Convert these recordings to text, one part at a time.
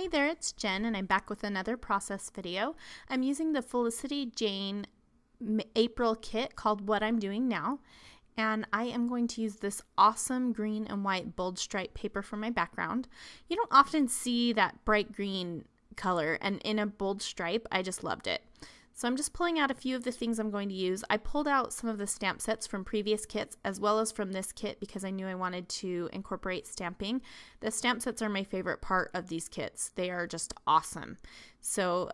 Hey there, it's Jen, and I'm back with another process video. I'm using the Felicity Jane April kit called What I'm Doing Now, and I am going to use this awesome green and white bold stripe paper for my background. You don't often see that bright green color, and in a bold stripe, I just loved it. So I'm just pulling out a few of the things I'm going to use. I pulled out some of the stamp sets from previous kits as well as from this kit because I knew I wanted to incorporate stamping. The stamp sets are my favorite part of these kits. They are just awesome. So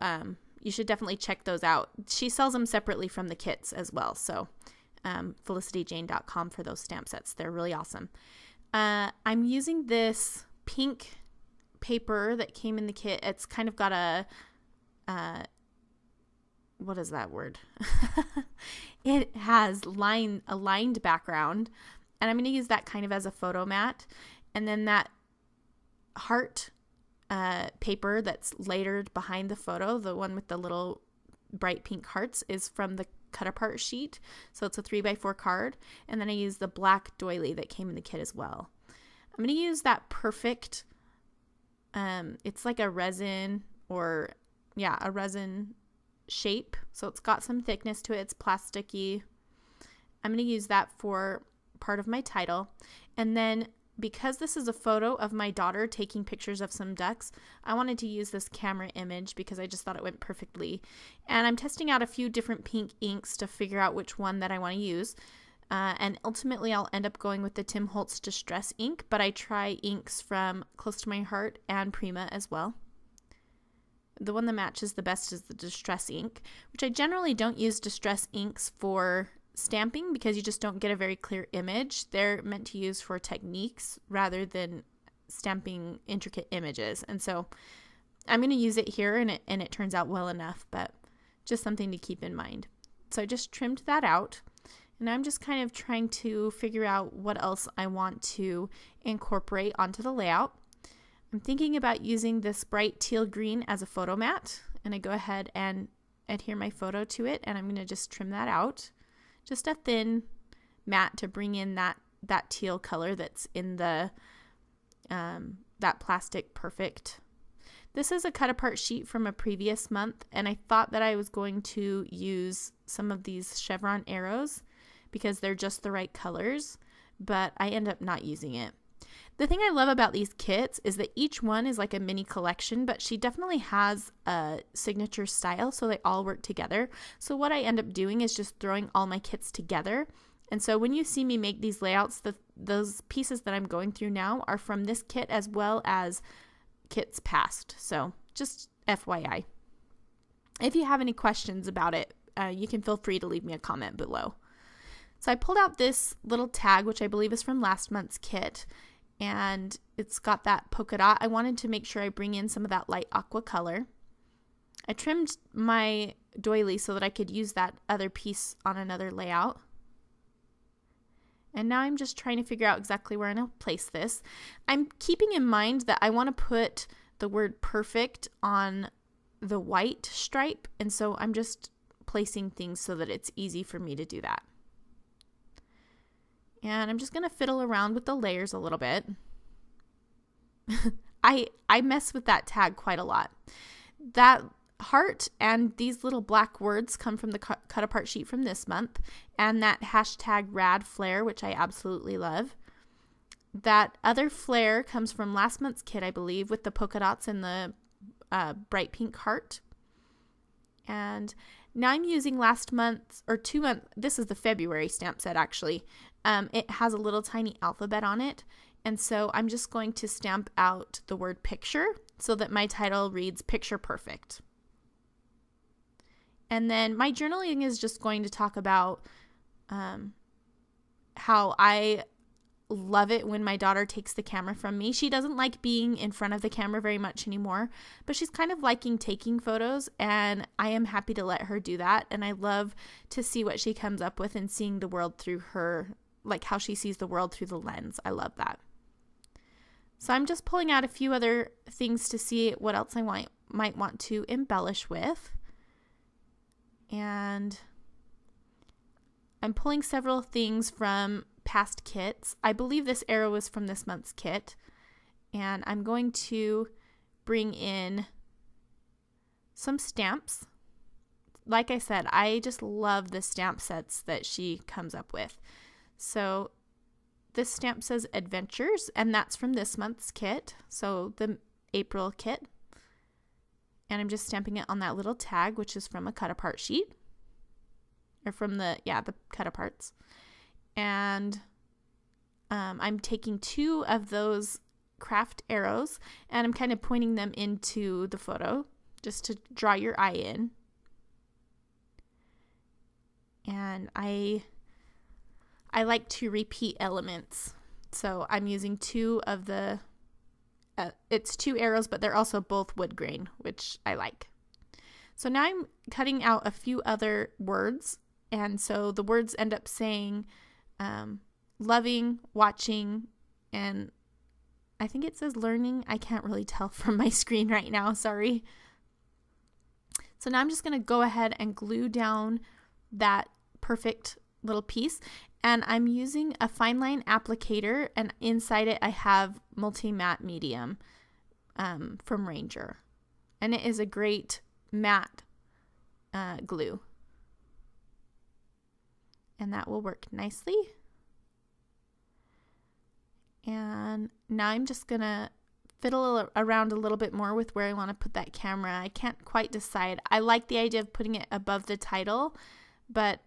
you should definitely check those out. She sells them separately from the kits as well. So felicityjane.com for those stamp sets. They're really awesome. I'm using this pink paper that came in the kit. It's kind of got a what is that word? It has a lined background, and I'm going to use that kind of as a photo mat. And then that heart paper that's layered behind the photo, the one with the little bright pink hearts, is from the cut apart sheet. So it's a 3x4 card. And then I use the black doily that came in the kit as well. I'm going to use that perfect, it's like a resin a resin shape, so it's got some thickness to it. It's plasticky. I'm going to use that for part of my title. And then because this is a photo of my daughter taking pictures of some ducks, I wanted to use this camera image because I just thought it went perfectly. And I'm testing out a few different pink inks to figure out which one that I want to use. And ultimately I'll end up going with the Tim Holtz Distress ink, but I try inks from Close to My Heart and Prima as well. The one that matches the best is the Distress ink, which I generally don't use Distress inks for stamping because you just don't get a very clear image. They're meant to use for techniques rather than stamping intricate images. And so I'm going to use it here, and it turns out well enough, but just something to keep in mind. So I just trimmed that out, and I'm just kind of trying to figure out what else I want to incorporate onto the layout. I'm thinking about using this bright teal green as a photo mat, and I go ahead and adhere my photo to it, and I'm going to just trim that out. Just a thin mat to bring in that teal color that's in the that plastic perfect. This is a cut apart sheet from a previous month, and I thought that I was going to use some of these chevron arrows because they're just the right colors, but I end up not using it. The thing I love about these kits is that each one is like a mini collection, but she definitely has a signature style, so they all work together. So what I end up doing is just throwing all my kits together. And so when you see me make these layouts, those pieces that I'm going through now are from this kit as well as kits past. So just FYI. If you have any questions about it, you can feel free to leave me a comment below. So I pulled out this little tag, which I believe is from last month's kit, and it's got that polka dot. I wanted to make sure I bring in some of that light aqua color. I trimmed my doily so that I could use that other piece on another layout. And now I'm just trying to figure out exactly where I'm going to place this. I'm keeping in mind that I want to put the word perfect on the white stripe, and so I'm just placing things so that it's easy for me to do that. And I'm just going to fiddle around with the layers a little bit. I mess with that tag quite a lot. That heart and these little black words come from the cut apart sheet from this month, and that hashtag rad flare, which I absolutely love. That other flare comes from last month's kit, I believe, with the polka dots and the bright pink heart. And now I'm using last month's or 2 months. This is the February stamp set, actually. It has a little tiny alphabet on it, and so I'm just going to stamp out the word picture so that my title reads Picture Perfect. And then my journaling is just going to talk about how I love it when my daughter takes the camera from me. She doesn't like being in front of the camera very much anymore, but she's kind of liking taking photos, and I am happy to let her do that. And I love to see what she comes up with and seeing the world through her, like how she sees the world through the lens. I love that. So I'm just pulling out a few other things to see what else I might want to embellish with. And I'm pulling several things from past kits. I believe this arrow is from this month's kit, and I'm going to bring in some stamps. Like I said, I just love the stamp sets that she comes up with. So this stamp says Adventures, and that's from this month's kit, so the April kit. And I'm just stamping it on that little tag, which is from a cut-apart sheet. Or from the cut-aparts. And I'm taking 2 of those craft arrows, and I'm kind of pointing them into the photo, just to draw your eye in. And I like to repeat elements. So I'm using 2 of the, it's 2 arrows, but they're also both wood grain, which I like. So now I'm cutting out a few other words. And so the words end up saying loving, watching, and I think it says learning. I can't really tell from my screen right now. Sorry. So now I'm just going to go ahead and glue down that perfect little piece, and I'm using a fine line applicator, and inside it I have multi-matte medium from Ranger, and it is a great matte glue, and that will work nicely. And now I'm just gonna fiddle around a little bit more with where I want to put that camera. I can't quite decide. I like the idea of putting it above the title, but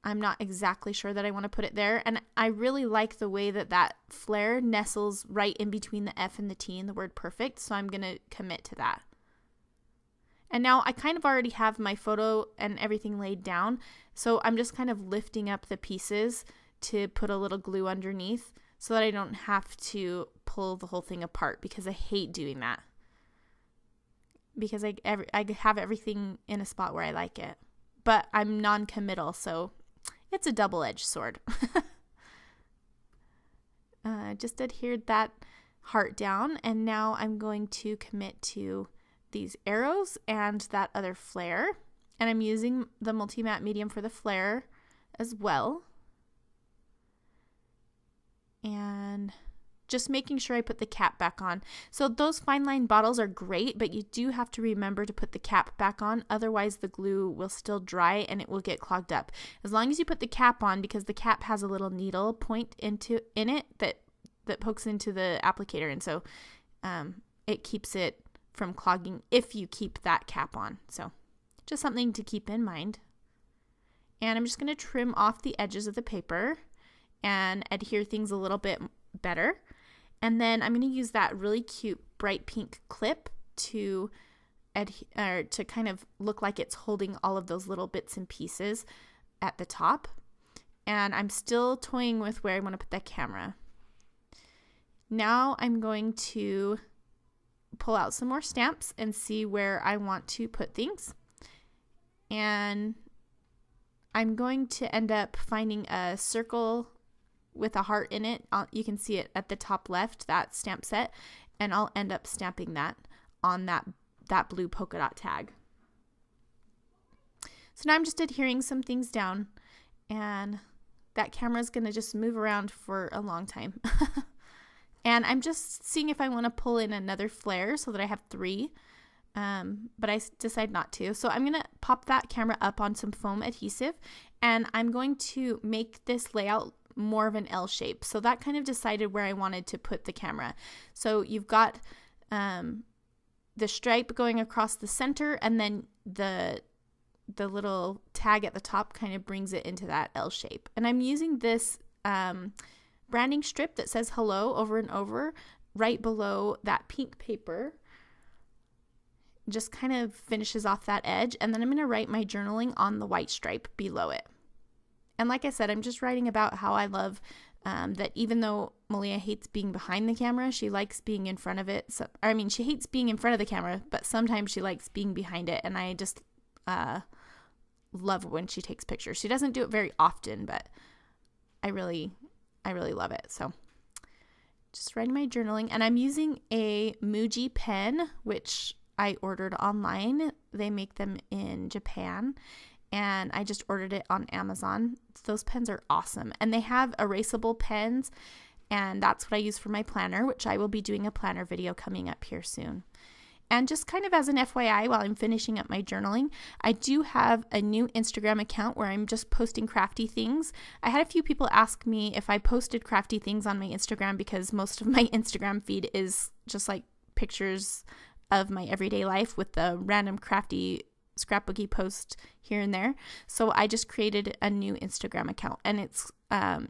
I'm not exactly sure that I want to put it there. And I really like the way that that flare nestles right in between the F and the T in the word perfect, so I'm going to commit to that. And now I kind of already have my photo and everything laid down, so I'm just kind of lifting up the pieces to put a little glue underneath so that I don't have to pull the whole thing apart, because I hate doing that. Because I have everything in a spot where I like it. But I'm non-committal, so it's a double-edged sword. Just adhered that heart down, and now I'm going to commit to these arrows and that other flare. And I'm using the multi-matte medium for the flare as well. And just making sure I put the cap back on. So those fine line bottles are great, but you do have to remember to put the cap back on. Otherwise the glue will still dry and it will get clogged up. As long as you put the cap on, because the cap has a little needle point in it that pokes into the applicator. And so it keeps it from clogging if you keep that cap on. So just something to keep in mind. And I'm just going to trim off the edges of the paper and adhere things a little bit better. And then I'm going to use that really cute bright pink clip to kind of look like it's holding all of those little bits and pieces at the top. And I'm still toying with where I want to put that camera. Now I'm going to pull out some more stamps and see where I want to put things. And I'm going to end up finding a circle with a heart in it. You can see it at the top left, that stamp set, and I'll end up stamping that on that blue polka dot tag. So now I'm just adhering some things down, and that camera is going to just move around for a long time. And I'm just seeing if I want to pull in another flare so that I have 3, but I decide not to. So I'm going to pop that camera up on some foam adhesive, and I'm going to make this layout more of an L shape. So that kind of decided where I wanted to put the camera. So you've got the stripe going across the center, and then the little tag at the top kind of brings it into that L shape. And I'm using this branding strip that says hello over and over right below that pink paper. Just kind of finishes off that edge, and then I'm going to write my journaling on the white stripe below it. And like I said, I'm just writing about how I love that even though Malia hates being behind the camera, she likes being in front of it. So, she hates being in front of the camera, but sometimes she likes being behind it. And I just love when she takes pictures. She doesn't do it very often, but I really love it. So just writing my journaling. And I'm using a Muji pen, which I ordered online. They make them in Japan. And I just ordered it on Amazon. Those pens are awesome. And they have erasable pens, and that's what I use for my planner, which I will be doing a planner video coming up here soon. And just kind of as an FYI, while I'm finishing up my journaling, I do have a new Instagram account where I'm just posting crafty things. I had a few people ask me if I posted crafty things on my Instagram because most of my Instagram feed is just like pictures of my everyday life with the random crafty scrapbooky post here and there. So I just created a new Instagram account, and it's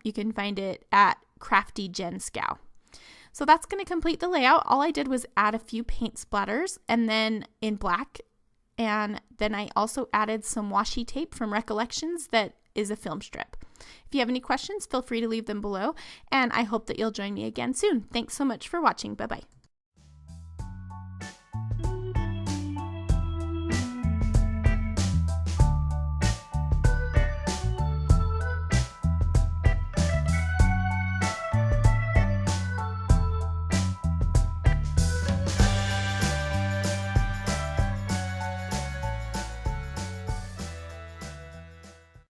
you can find it at Crafty Jen Scow. So that's going to complete the layout. All I did was add a few paint splatters and then in black, and then I also added some washi tape from Recollections that is a film strip. If you have any questions, feel free to leave them below, and I hope that you'll join me again soon. Thanks so much for watching. Bye-bye.